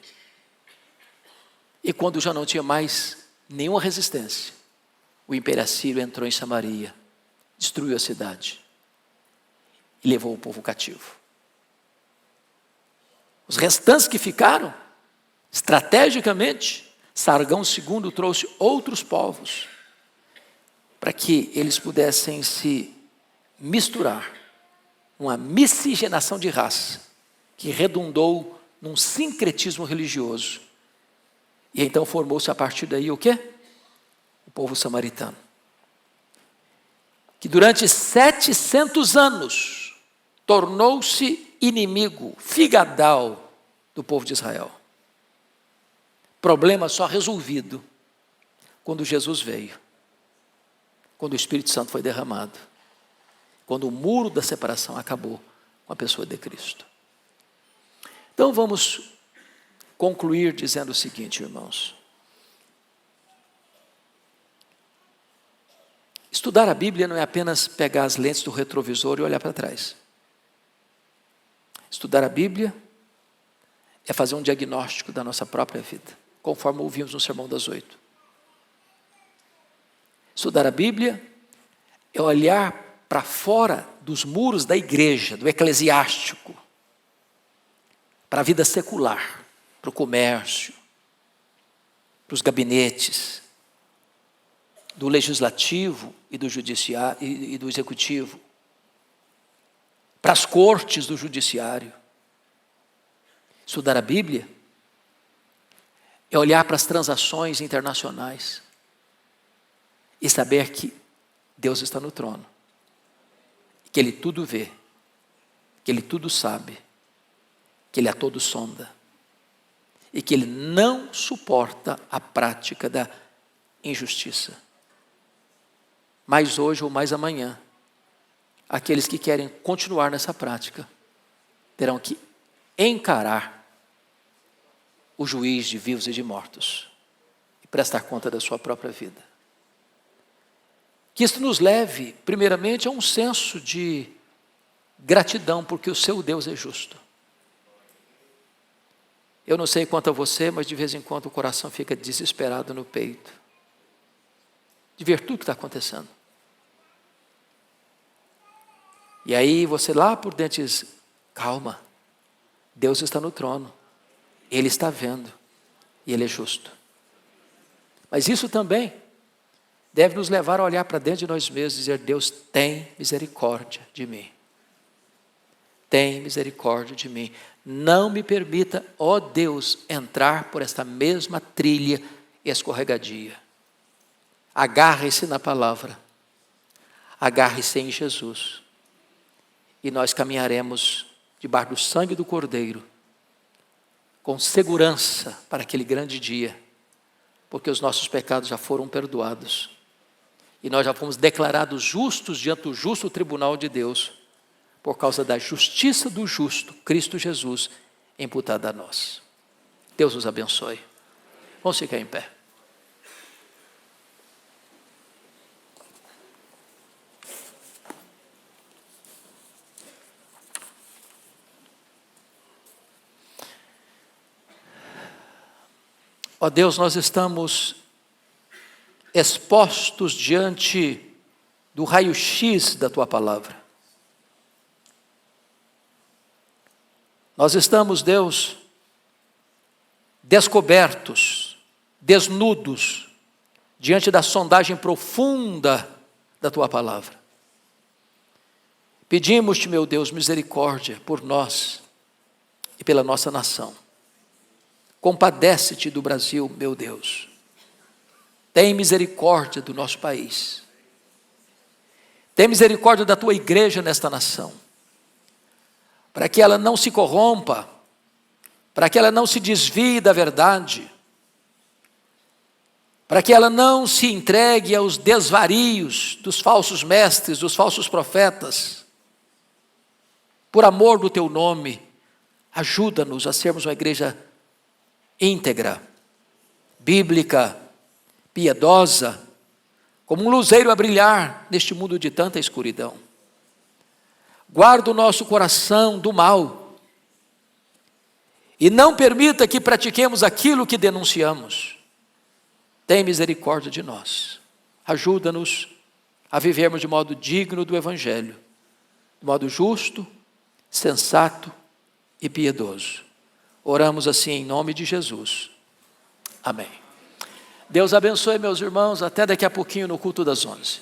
E quando já não tinha mais nenhuma resistência, o Império Assírio entrou em Samaria, destruiu a cidade e levou o povo cativo. Os restantes que ficaram, estrategicamente, Sargão II trouxe outros povos para que eles pudessem se misturar, uma miscigenação de raça, que redundou num sincretismo religioso. E então formou-se a partir daí o quê? O povo samaritano. Que durante 700 anos tornou-se inimigo, figadal do povo de Israel. Problema só resolvido quando Jesus veio. Quando o Espírito Santo foi derramado. Quando o muro da separação acabou com a pessoa de Cristo. Então vamos concluir dizendo o seguinte, irmãos. Estudar a Bíblia não é apenas pegar as lentes do retrovisor e olhar para trás. Estudar a Bíblia é fazer um diagnóstico da nossa própria vida, conforme ouvimos no Sermão das 8. Estudar a Bíblia é olhar para fora dos muros da igreja, do eclesiástico, para a vida secular, para o comércio, para os gabinetes, do legislativo e do judiciário e do executivo, para as cortes do judiciário. Estudar a Bíblia é olhar para as transações internacionais e saber que Deus está no trono, que Ele tudo vê, que Ele tudo sabe, que Ele a todo sonda e que Ele não suporta a prática da injustiça. Mais hoje ou mais amanhã, aqueles que querem continuar nessa prática terão que encarar o juiz de vivos e de mortos e prestar conta da sua própria vida. Que isso nos leve, primeiramente, a um senso de gratidão, porque o seu Deus é justo. Eu não sei quanto a você, mas de vez em quando o coração fica desesperado no peito, de ver tudo que está acontecendo. E aí você lá por dentro diz, calma, Deus está no trono, Ele está vendo e Ele é justo. Mas isso também deve nos levar a olhar para dentro de nós mesmos e dizer, Deus tem misericórdia de mim. Tem misericórdia de mim. Não me permita, ó Deus, entrar por esta mesma trilha escorregadia. Agarre-se na palavra. Agarre-se em Jesus. E nós caminharemos debaixo do sangue do Cordeiro, com segurança para aquele grande dia, porque os nossos pecados já foram perdoados. E nós já fomos declarados justos diante do justo tribunal de Deus, por causa da justiça do justo, Cristo Jesus, imputada a nós. Deus nos abençoe. Vamos ficar em pé. Ó Deus, nós estamos expostos diante do raio-x da Tua palavra. Nós estamos, Deus, descobertos, desnudos, diante da sondagem profunda da Tua palavra. Pedimos-te, meu Deus, misericórdia por nós e pela nossa nação. Compadece-te do Brasil, meu Deus. Tem misericórdia do nosso país. Tem misericórdia da Tua igreja nesta nação, para que ela não se corrompa, para que ela não se desvie da verdade, para que ela não se entregue aos desvarios dos falsos mestres, dos falsos profetas. Por amor do Teu nome, ajuda-nos a sermos uma igreja íntegra, bíblica, piedosa, como um luzeiro a brilhar neste mundo de tanta escuridão. Guarda o nosso coração do mal e não permita que pratiquemos aquilo que denunciamos. Tem misericórdia de nós. Ajuda-nos a vivermos de modo digno do Evangelho, de modo justo, sensato e piedoso. Oramos assim em nome de Jesus. Amém. Deus abençoe, meus irmãos. Até daqui a pouquinho no culto das 11.